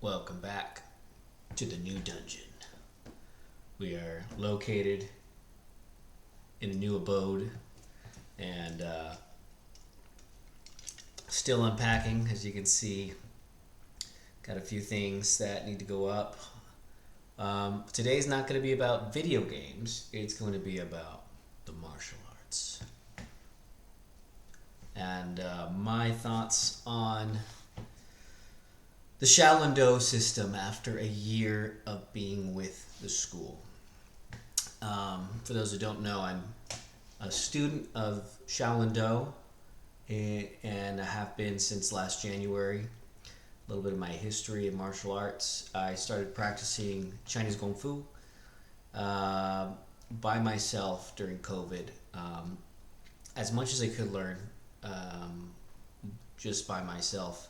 Welcome back to the new dungeon. We are located in a new abode and still unpacking, as you can see. Got a few things that need to go up. Today's not going to be about video games, it's going to be about the martial arts. And my thoughts on the Shaolin Do system after a year of being with the school. For those who don't know, I'm a student of Shaolin Do and I have been since last January. A little bit of my history of martial arts. I started practicing Chinese Gung Fu by myself during COVID, as much as I could learn just by myself.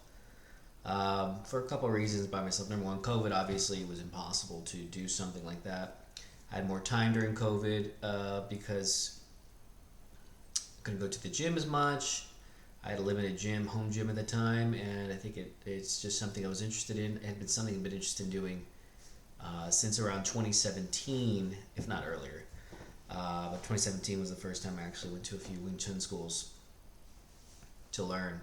For a couple of reasons by myself. Number one, COVID, obviously it was impossible to do something like that. I had more time during COVID because I couldn't go to the gym as much. I had a limited home gym at the time, and I think it's just something I was interested in. It had been something I've been interested in doing since around 2017, if not earlier. But 2017 was the first time I actually went to a few Wing Chun schools to learn.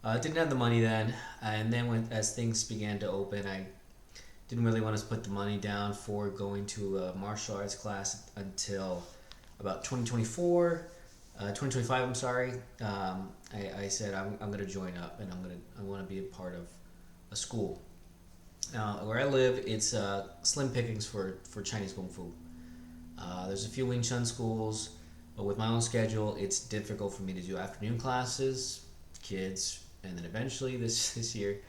Didn't have the money then, and then as things began to open, I didn't really want to put the money down for going to a martial arts class until about 2025. I'm sorry. I said I'm going to join up, and I want to be a part of a school. Where I live, it's slim pickings for Chinese Kung Fu. There's a few Wing Chun schools, but with my own schedule, it's difficult for me to do afternoon classes, kids, and then eventually this year,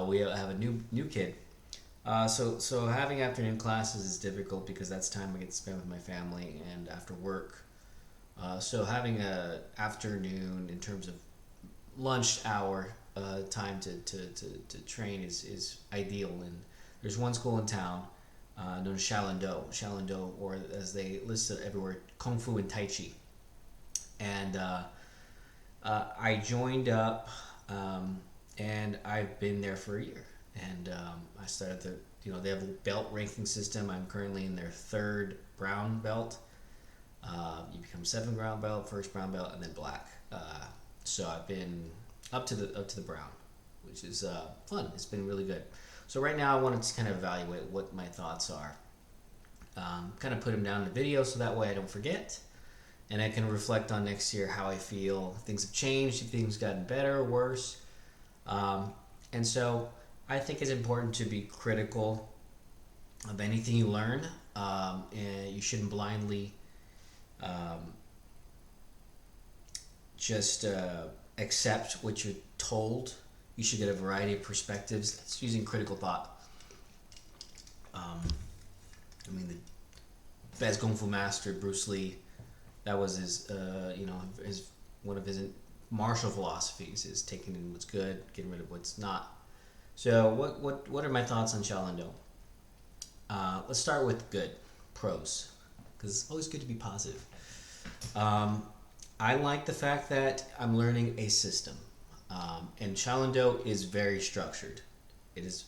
we have a new kid. So having afternoon classes is difficult because that's time I get to spend with my family and after work. So having a afternoon in terms of lunch hour time to train is ideal. And there's one school in town known as Shaolin Do, or as they list it everywhere, Kung Fu and Tai Chi. And I joined up, and I've been there for a year. And I started they have a belt ranking system. I'm currently in their third brown belt. You become seventh brown belt, first brown belt, and then black. So I've been up to the brown, which is fun. It's been really good. So right now I wanted to kind of evaluate what my thoughts are. Kind of put them down in the video so that way I don't forget, and I can reflect on next year how I feel. If things have changed, if things gotten better or worse, and so I think it's important to be critical of anything you learn, and you shouldn't blindly just accept what you're told. You should get a variety of perspectives. It's using critical thought. The best Kung Fu master, Bruce Lee, that was his one of his martial philosophies is taking in what's good, getting rid of what's not. So what are my thoughts on Shaolin Do? Let's start with good pros, because it's always good to be positive. I like the fact that I'm learning a system, and Shaolin Do is very structured. It is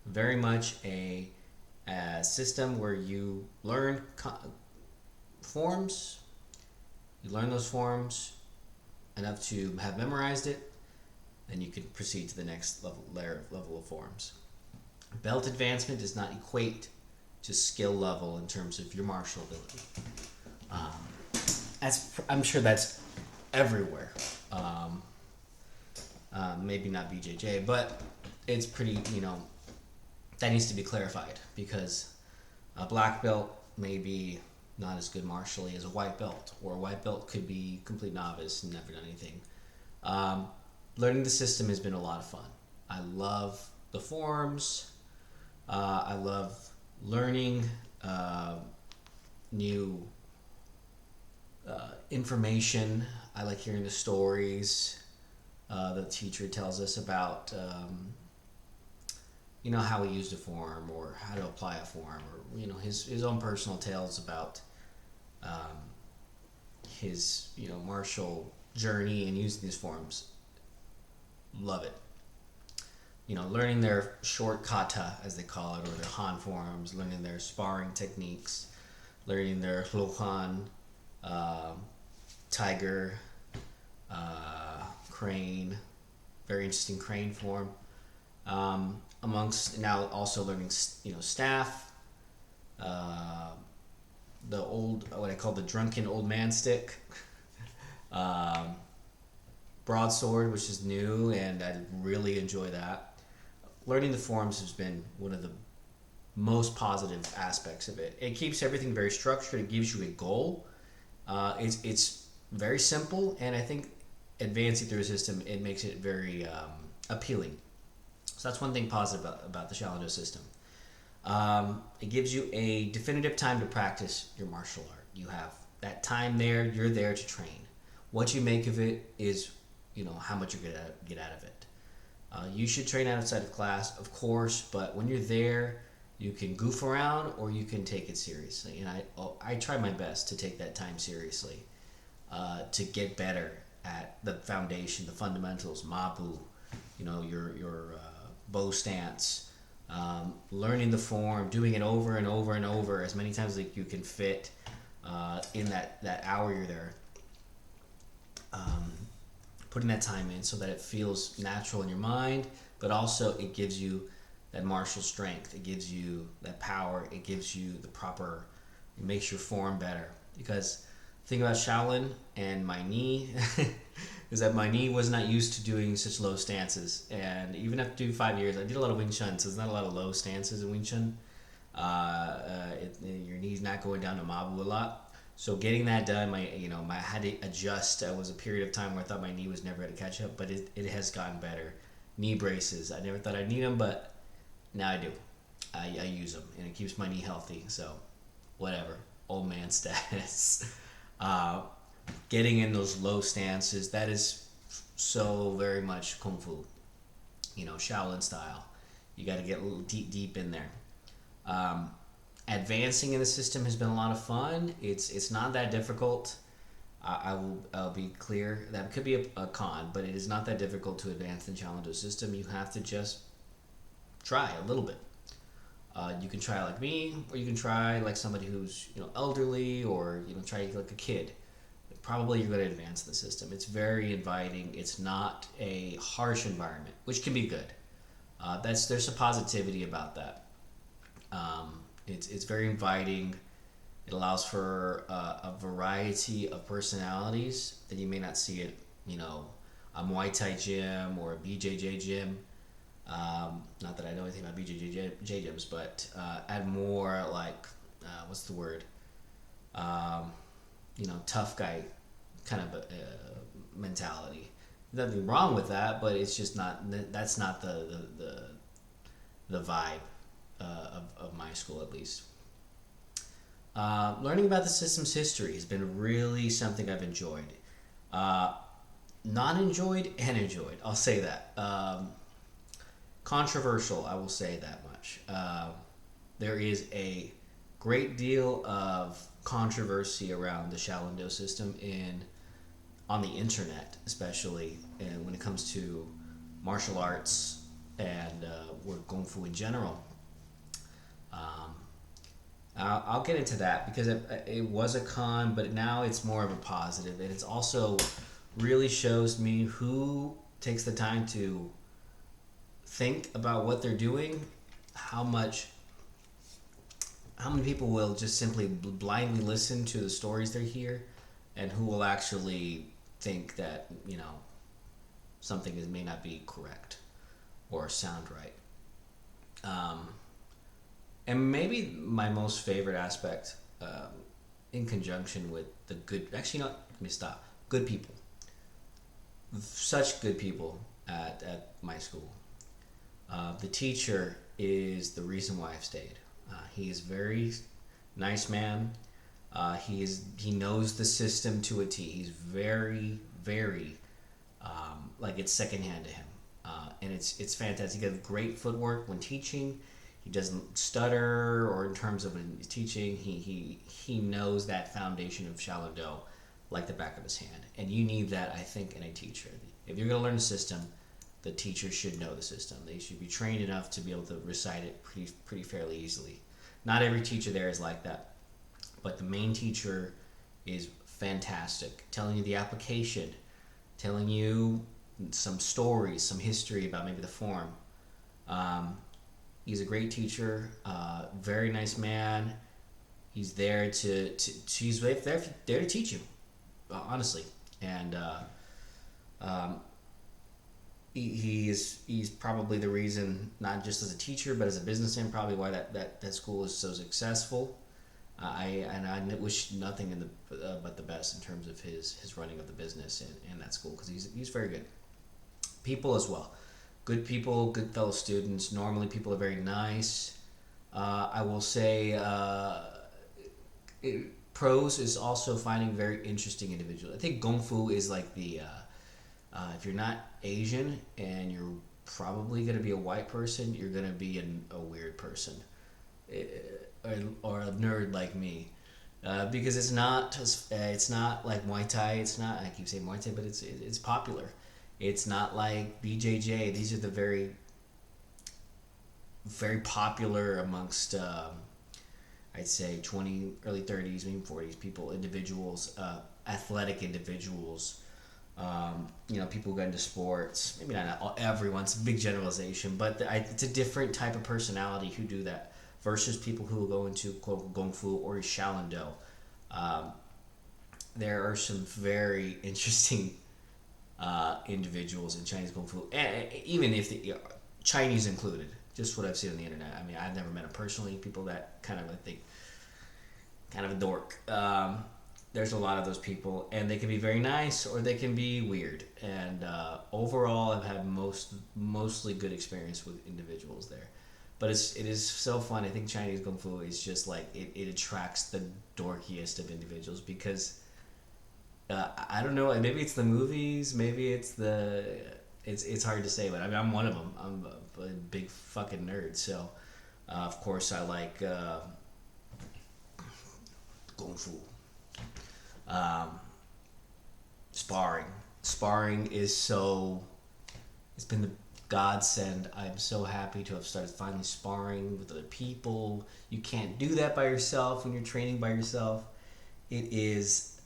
very much a system where you learn forms. You learn those forms enough to have memorized it, then you can proceed to the next level of forms. Belt advancement does not equate to skill level in terms of your martial ability. I'm sure that's everywhere. Maybe not BJJ, but it's pretty, that needs to be clarified, because a black belt may be not as good martially as a white belt, or a white belt could be complete novice and never done anything. Learning the system has been a lot of fun. I love the forms. I love learning new information. I like hearing the stories the teacher tells us about, how he used a form or how to apply a form, or his own personal tales about his martial journey and using these forms. Love it. learning their short kata, as they call it, or their han forms, learning their sparring techniques, learning their Lohan, uh, tiger, crane, very interesting crane form. Amongst now also learning, staff, uh, the old, what I call the drunken old man stick, um, broadsword, which is new, and I really enjoy that. Learning the forms has been one of the most positive aspects of it. It keeps everything very structured. It gives you a goal. It's very simple, and I think advancing through a system, it makes it very appealing. So that's one thing positive about the Shaolin system. It gives you a definitive time to practice your martial art. You have that time there. You're there to train. What you make of it is, how much you're gonna get out of it. You should train outside of class, of course, but when you're there, you can goof around or you can take it seriously. And I try my best to take that time seriously, to get better at the foundation, the fundamentals, mabu, your bow stance, learning the form, doing it over and over and over as many times as you can fit in that hour you're there. Putting that time in so that it feels natural in your mind, but also it gives you that martial strength. It gives you that power. It gives you it makes your form better. Because the thing about Shaolin and my knee is that my knee was not used to doing such low stances. And even after doing 5 years, I did a lot of Wing Chun, so there's not a lot of low stances in Wing Chun. Your knee's not going down to Mabu a lot. So getting that done, I had to adjust. It was a period of time where I thought my knee was never going to catch up, but it has gotten better. Knee braces, I never thought I'd need them, but now I do. I use them, and it keeps my knee healthy. So, whatever, old man status. Getting in those low stances, that is so very much Kung Fu, Shaolin style. You got to get a little deep in there. Advancing in the system has been a lot of fun. It's not that difficult. I'll be clear. That could be a con, but it is not that difficult to advance in Challenger system. You have to just try a little bit. You can try like me, or you can try like somebody who's elderly, or try like a kid. Probably you're going to advance the system. It's very inviting. It's not a harsh environment, which can be good. There's a positivity about that. It's very inviting. It allows for a variety of personalities that you may not see at a Muay Thai gym or a BJJ gym. Not that I know anything about BJJ gyms, but at more like what's the word? Tough guy kind of mentality. Nothing wrong with that, but it's just not. That's not the vibe of my school, at least. Learning about the system's history has been really something I've enjoyed. Not enjoyed and enjoyed. I'll say that. Controversial, I will say that much. There is a great deal of controversy around the Shaolin Do system on the internet, especially, and when it comes to martial arts and Gung Fu in general. I'll get into that because it was a con, but now it's more of a positive, and it's also really shows me who takes the time to think about what they're doing, how many people will just simply blindly listen to the stories they hear, and who will actually think that something may not be correct or sound right. And maybe my most favorite aspect, in conjunction with the good, actually, let me stop. Good people. Such good people at my school. The teacher is the reason why I've stayed. He is very nice man. He knows the system to a T. He's very, very, like it's secondhand to him. And it's fantastic. He has great footwork when teaching. He doesn't stutter, or in terms of teaching, he knows that foundation of Shaolin Do like the back of his hand. And you need that, I think, in a teacher. If you're going to learn a system, the teacher should know the system. They should be trained enough to be able to recite it pretty fairly easily. Not every teacher there is like that, but the main teacher is fantastic, telling you the application, telling you some stories, some history about maybe the form. Um, he's a great teacher, very nice man. He's there he's there to teach you, honestly, and um, he's probably the reason, not just as a teacher but as a businessman, probably why that school is so successful. I wish nothing in the but the best in terms of his running of the business in that school, because he's very good. People as well, good people, good fellow students. Normally, people are very nice. I will say, pros is also finding very interesting individuals. I think Gung Fu is like the if you're not Asian and you're probably going to be a white person, you're going to be a weird person, eh, or a nerd like me, because it's not like Muay Thai. It's not, I keep saying Muay Thai, but it's popular. It's not like BJJ. These are the very popular amongst I'd say 20, early 30s, maybe 40s people, individuals, athletic individuals. People who got into sports. Maybe not everyone's a big generalization, but it's a different type of personality who do that versus people who go into quote Gung Fu or Shaolin Do. Um, there are some very interesting individuals in Chinese Kung Fu, even if Chinese included. Just what I've seen on the internet. I mean, I've never met them personally. People that kind of, I think, kind of a dork. There's a lot of those people, and they can be very nice or they can be weird. And overall, I've had mostly good experience with individuals there. But it is so fun. I think Chinese Kung Fu is just like it attracts the dorkiest of individuals because I don't know. Maybe it's the movies. Maybe it's hard to say. But I mean, I'm one of them. I'm a big fucking nerd. So of course I like Kung Fu. Um, Sparring. Sparring is so. It's been the godsend. I'm so happy to have started finally sparring with other people. You can't do that by yourself when you're training by yourself. It is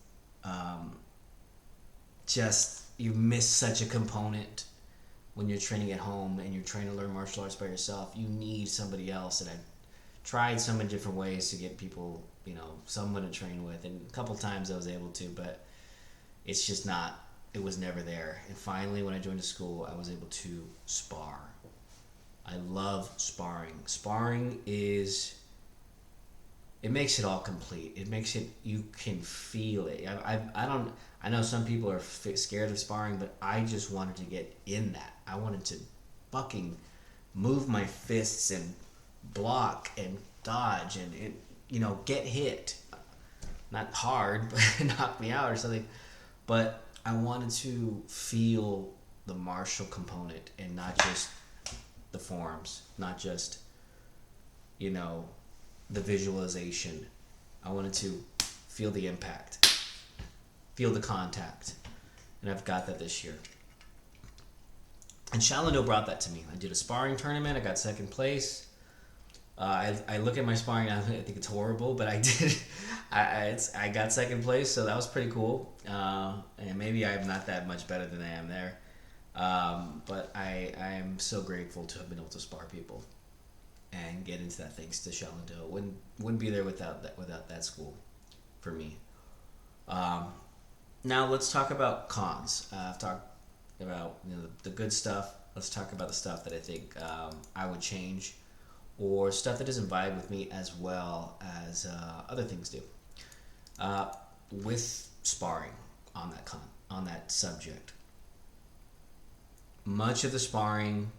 just, you miss such a component when you're training at home and you're trying to learn martial arts by yourself. You need somebody else, and I've tried so many different ways to get people, someone to train with, and a couple times I was able to, but it's just not. It was never there. And finally, when I joined the school, I was able to spar. I love sparring. Sparring it makes it all complete. It makes it, you can feel it. I know some people are scared of sparring, but I just wanted to get in that. I wanted to fucking move my fists and block and dodge and get hit. Not hard, but knock me out or something. But I wanted to feel the martial component and not just the forms, not just, the visualization. I wanted to feel the impact, feel the contact, and I've got that this year. And Shaolin Do brought that to me. I did a sparring tournament. I got second place. I look at my sparring now, I think it's horrible, but I did. I got second place, so that was pretty cool. And maybe I'm not that much better than I am there, but I am so grateful to have been able to spar people and get into that thanks to Shaolin Do. Wouldn't be there without that school, for me. Now let's talk about cons. I've talked about the good stuff. Let's talk about the stuff that I think I would change, or stuff that doesn't vibe with me as well as other things do. With sparring on that subject, much of the sparring,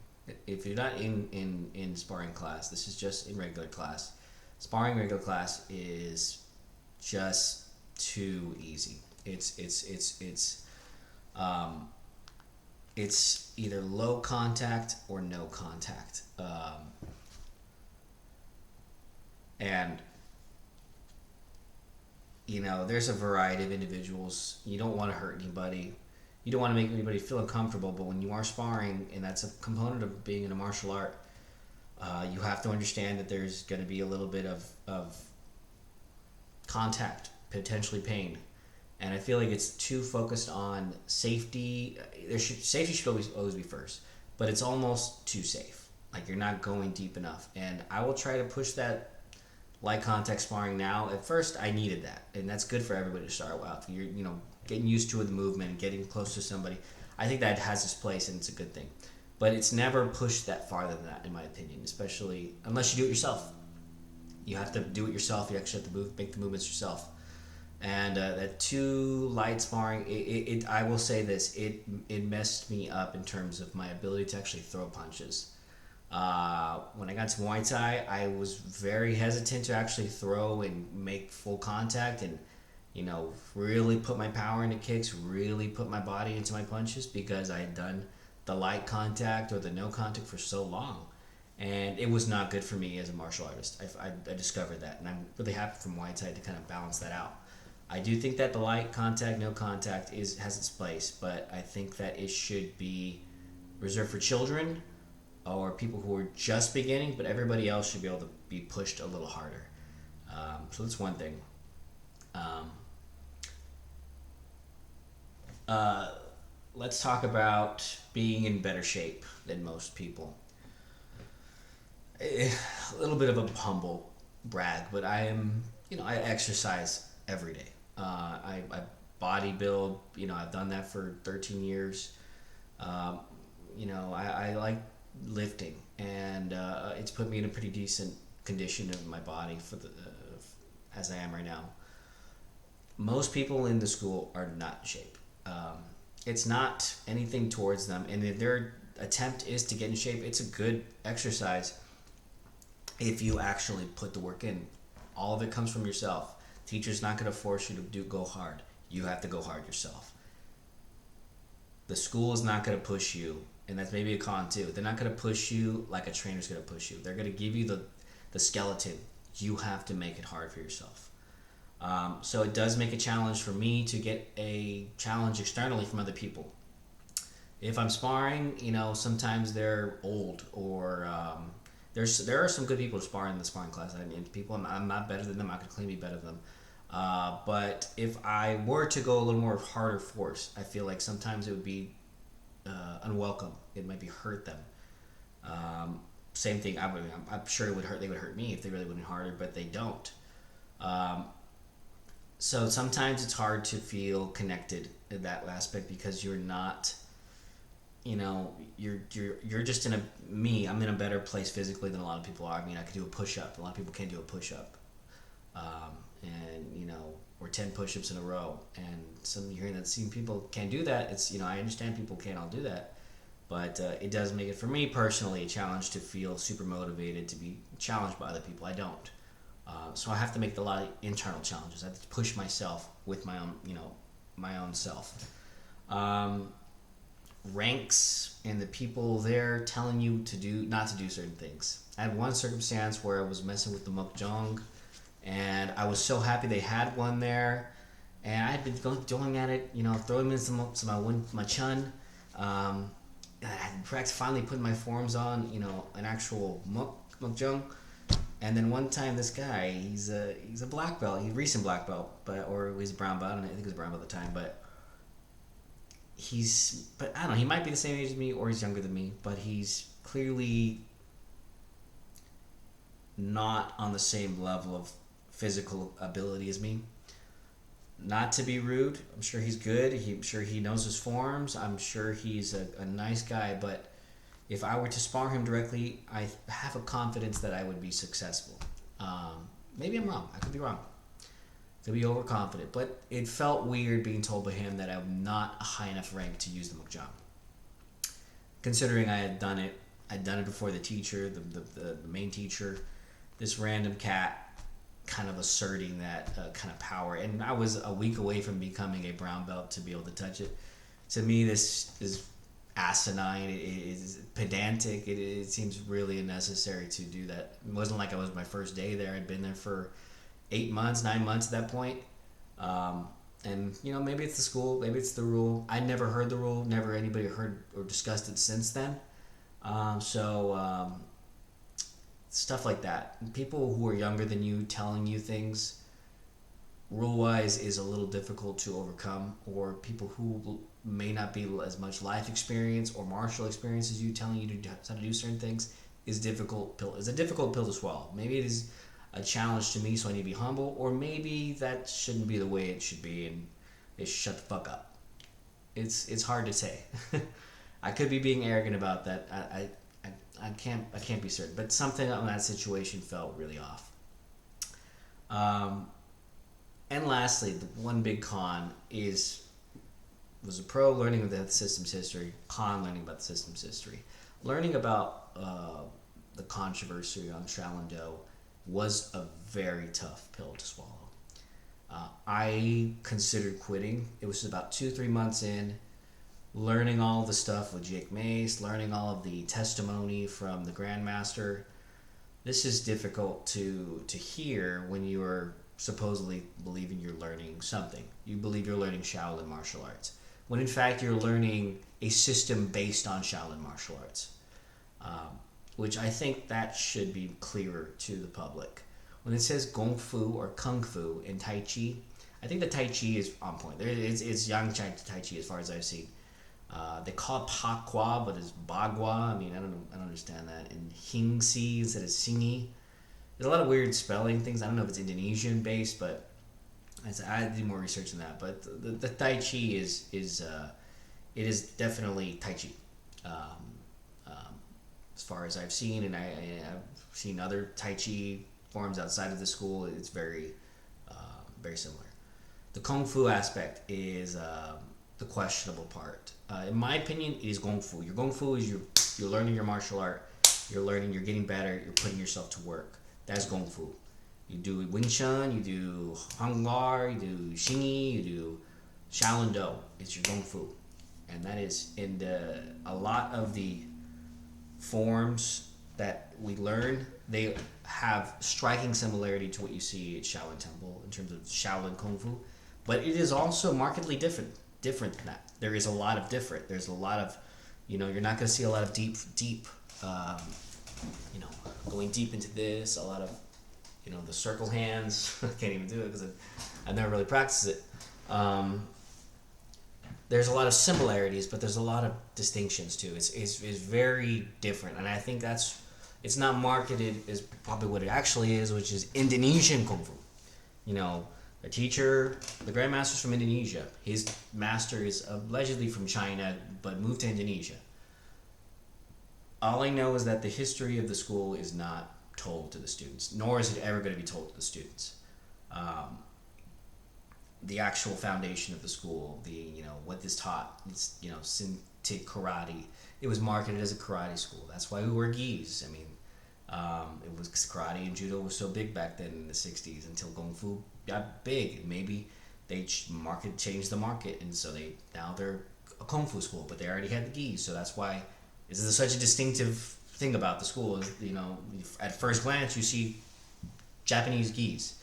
if you're not in sparring class, this is just in regular class. Sparring regular class is just too easy. It's either low contact or no contact. And there's a variety of individuals. You don't want to hurt anybody. you don't want to make anybody feel uncomfortable, but when you are sparring, and that's a component of being in a martial art, you have to understand that there's going to be a little bit of contact, potentially pain. And I feel like it's too focused on safety. Safety should always be first, but it's almost too safe. Like you're not going deep enough. And I will try to push that light contact sparring now. At first, I needed that, and that's good for everybody to start out. You're getting used to the movement and getting close to somebody. I think that has its place, and it's a good thing. But it's never pushed that farther than that, in my opinion. Especially unless you do it yourself. You have to do it yourself. You actually have to make the movements yourself. And that too light sparring, I will say this, it messed me up in terms of my ability to actually throw punches. When I got to Muay Thai, I was very hesitant to actually throw and make full contact and, really put my power into kicks, really put my body into my punches because I had done the light contact or the no contact for so long. And it was not good for me as a martial artist. I discovered that, and I'm really happy for Muay Thai to kind of balance that out. I do think that the light contact, no contact has its place, but I think that it should be reserved for children or people who are just beginning, but everybody else should be able to be pushed a little harder. So that's one thing. Um, let's talk about being in better shape than most people. A little bit of a humble brag, but I exercise every day. I bodybuild, I've done that for 13 years. Um, I like lifting, and it's put me in a pretty decent condition of my body as I am right now. Most people in the school are not in shape. It's not anything towards them, and if their attempt is to get in shape, it's a good exercise if you actually put the work in. All of it comes from yourself. Teacher's not going to force you to go hard. You have to go hard yourself. The school is not going to push you, and that's maybe a con too. They're not going to push you like a trainer's going to push you. They're going to give you the skeleton. You have to make it hard for yourself. So it does make a challenge for me to get a challenge externally from other people. If I'm sparring, sometimes they're old or there are some good people to spar in the sparring class. I mean, people I'm not better than them. I could claim to be better than them. But if I were to go a little more harder force, I feel like sometimes it would be unwelcome. It might be hurt them. Same thing. I'm sure it would hurt. They would hurt me if they really went harder, but they don't. So sometimes it's hard to feel connected in that aspect because you're not. You're just I'm in a better place physically than a lot of people are. I mean, I could do a push-up. A lot of people can't do a push-up. Or 10 push-ups in a row. And you're hearing that some people can't do that. It's, I understand people can't all do that. But it does make it, for me personally, a challenge to feel super motivated to be challenged by other people. I don't. So I have to make a lot of internal challenges. I have to push myself with my own self. Ranks and the people there telling you not to do certain things. I had one circumstance where I was messing with the mukjong, and I was so happy they had one there, and I had been going at it, throwing in some my chun. I had practiced finally putting my forms on, an actual mukjong. And then one time, this guy, he's a black belt, he's a recent black belt, or he's a brown belt. I think he was a brown belt at the time, but I don't know, he might be the same age as me or he's younger than me, but he's clearly not on the same level of physical ability as me. Not to be rude, I'm sure he's good. I'm sure he knows his forms. I'm sure he's a nice guy, but if I were to spar him directly, I have a confidence that I would be successful. Maybe I'm wrong. I could be wrong. To be overconfident, but it felt weird being told by him that I'm not a high enough rank to use the mukjang. Considering I had done it before the teacher, the main teacher, this random cat kind of asserting that kind of power, and I was a week away from becoming a brown belt to be able to touch it. To me, this is asinine. It is pedantic. It seems really unnecessary to do that. It wasn't like I was my first day there. I'd been there for 9 months at that point. And maybe it's the school, maybe it's the rule. I never heard the rule, never anybody heard or discussed it since then. So stuff like that. People who are younger than you telling you things rule wise is a little difficult to overcome, or people who may not be as much life experience or martial experience as you telling you how to do certain things is a difficult pill to swallow. Maybe it is a challenge to me, so I need to be humble, or maybe that shouldn't be the way it should be, and they should shut the fuck up. It's hard to say. I could be being arrogant about that. I can't be certain, but something on that situation felt really off. And lastly, the one big con was a pro learning of the system's history, con learning about the system's history. Learning about the controversy on Shaolin Do was a very tough pill to swallow. I considered quitting. It was about 2-3 months in, learning all the stuff with Jake Mace, learning all of the testimony from the Grandmaster. This is difficult to hear when you are supposedly believing you're learning something. You believe you're learning Shaolin martial arts, when in fact you're learning a system based on Shaolin martial arts, which I think that should be clearer to the public. When it says Gung Fu or Kung Fu in Tai Chi, I think the Tai Chi is on point. It's Yang Tai Chi as far as I've seen. They call it Pa Qua, but it's Bagua. I mean, I don't understand that. And Hing Si instead of Singi. There's a lot of weird spelling things. I don't know if it's Indonesian based, but I had to do more research on that. But the Tai Chi it is definitely Tai Chi, as far as I've seen, and I've seen other Tai Chi forms outside of the school. It's very very similar. The Kung Fu aspect is the questionable part. In my opinion, it is Gung Fu. Your Gung Fu is you're learning your martial art. You're getting better. You're putting yourself to work. That's Gung Fu. You do Wing Chun, you do Hung Lar, you do Xingyi, you do Shaolin Do. It's your Gung Fu. And that is in a lot of the forms that we learn, they have striking similarity to what you see at Shaolin Temple in terms of Shaolin Kung Fu. But it is also markedly different than that. There is a lot of different. There's a lot of, you're not going to see a lot of deep, going deep into this, a lot of, the circle hands. I can't even do it because I've never really practiced it. There's a lot of similarities, but there's a lot of distinctions too. It's very different, and I think it's not marketed as probably what it actually is, which is Indonesian Kung Fu. A teacher, the Grandmaster's from Indonesia. His master is allegedly from China, but moved to Indonesia. All I know is that the history of the school is not told to the students, nor is it ever going to be told to the students. The actual foundation of the school, what is taught, it's, Sintik karate. It was marketed as a karate school. That's why we wear gis. I mean, it was karate and judo was so big back then in the 60s until Kung Fu got big. Maybe they changed the market, and so now they're a Kung Fu school, but they already had the gis, so that's why. This is such a distinctive thing about the school. Is at first glance you see Japanese gis,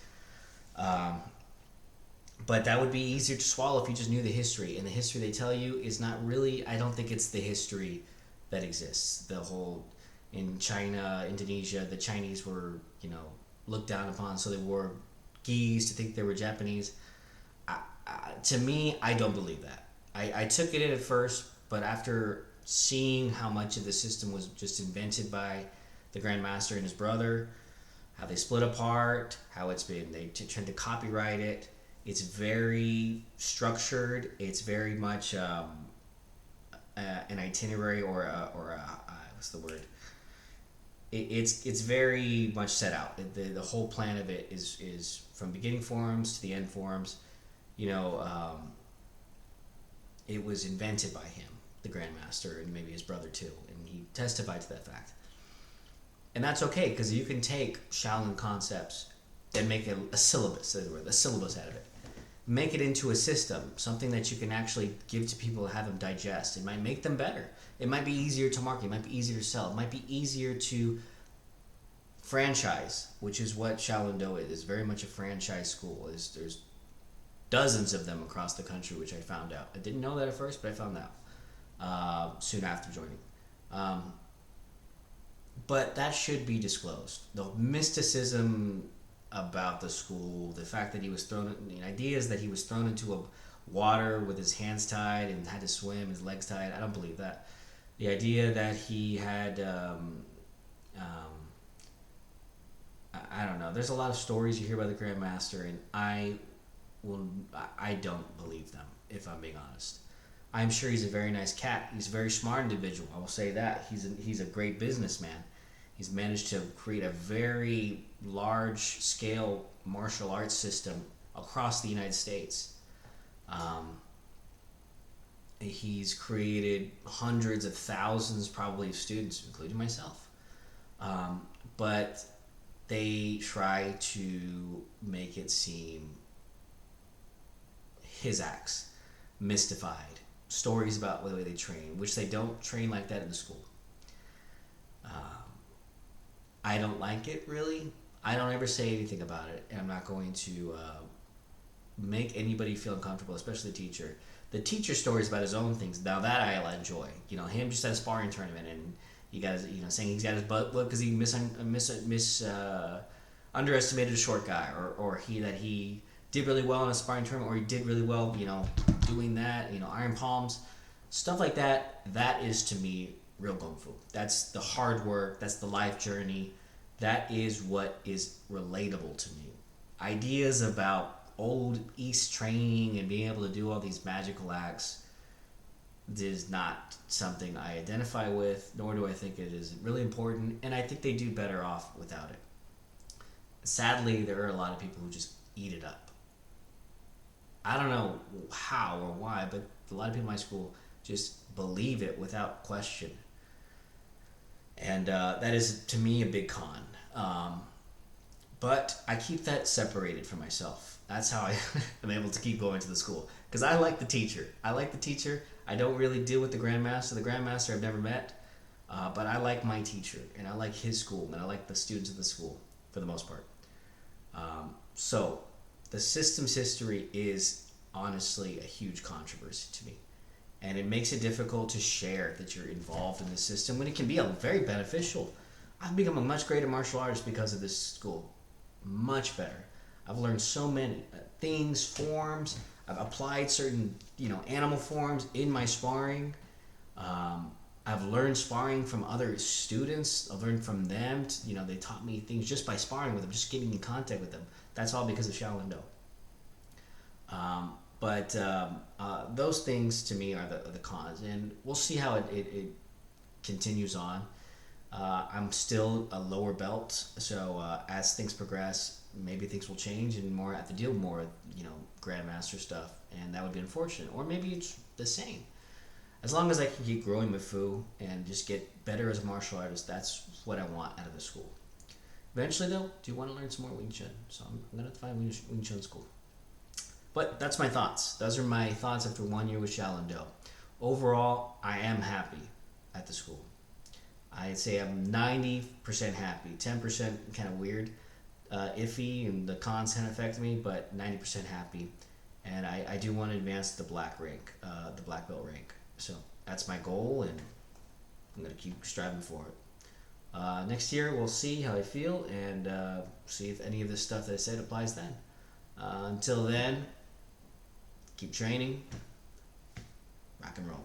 but that would be easier to swallow if you just knew the history. And the history they tell you is not really. I don't think it's the history that exists. The whole in China, Indonesia, the Chinese were looked down upon, so they wore gis to think they were Japanese. To me, I don't believe that. I took it in at first, but after seeing how much of the system was just invented by the Grandmaster and his brother, how they split apart, how they tried to copyright it. It's very structured. It's very much an itinerary or what's the word? It's very much set out. The whole plan of it is from beginning forms to the end forms. It was invented by him, the Grandmaster, and maybe his brother too, and he testified to that fact. And that's okay, because you can take Shaolin concepts and make a syllabus out of it. Make it into a system, something that you can actually give to people to have them digest. It might make them better. It might be easier to market. It might be easier to sell. It might be easier to franchise, which is what Shaolin Do is. It's very much a franchise school. There's dozens of them across the country, which I found out. I didn't know that at first, but I found out soon after joining. Um, but that should be disclosed. The mysticism about the school, the fact that he was thrown, the ideas that he was thrown into a water with his hands tied and had to swim, his legs tied. I don't believe that. The idea that he had, um, I don't know. There's a lot of stories you hear about the Grandmaster, and I don't believe them, if I'm being honest. I'm sure he's a very nice cat. He's a very smart individual. I will say that. He's a great businessman. He's managed to create a very large scale martial arts system across the United States. Um, he's created hundreds of thousands, probably, of students, including myself. But they try to make it seem his acts mystified, stories about the way they train, which they don't train like that in the school. I don't like it, really. I don't ever say anything about it, and I'm not going to make anybody feel uncomfortable, especially the teacher. The teacher stories about his own things, now that I'll enjoy. You know, him just at a sparring tournament, and you guys, saying he's got his butt because he underestimated a short guy, or he did really well in a sparring tournament, or he did really well, doing that, iron palms, stuff like that. That is, to me, real Gung Fu. That's the hard work. That's the life journey. That is what is relatable to me. Ideas about old East training and being able to do all these magical acts is not something I identify with, nor do I think it is really important, and I think they do better off without it. Sadly, there are a lot of people who just eat it up. I don't know how or why, but a lot of people in my school just believe it without question. And that is, to me, a big con. But I keep that separated from myself. That's how I am able to keep going to the school. Because I like the teacher. I don't really deal with the Grandmaster. The Grandmaster I've never met. But I like my teacher. And I like his school. And I like the students of the school, for the most part. So, the system's history is honestly a huge controversy to me. And it makes it difficult to share that you're involved in the system when it can be very beneficial. I've become a much greater martial artist because of this school. Much better. I've learned so many things, forms. I've applied certain, animal forms in my sparring. I've learned sparring from other students. I've learned from them. They taught me things just by sparring with them, just getting in contact with them. That's all because of Shaolin Do. But those things, to me, are the cons. And we'll see how it continues on. I'm still a lower belt, so as things progress, maybe things will change and more I have to deal with more, Grandmaster stuff, and that would be unfortunate. Or maybe it's the same. As long as I can keep growing my Fu and just get better as a martial artist, that's what I want out of the school. Eventually, though, do you want to learn some more Wing Chun? So I'm going to find Wing Chun school. But that's my thoughts. Those are my thoughts after 1 year with Shaolin Do. Overall, I am happy at the school. I'd say I'm 90% happy. 10% kind of weird, iffy, and the cons kind of affect me, but 90% happy. And I do want to advance the black rank, the black belt rank. So that's my goal, and I'm going to keep striving for it. Next year, we'll see how I feel and see if any of this stuff that I said applies then. Until then, keep training, rock and roll.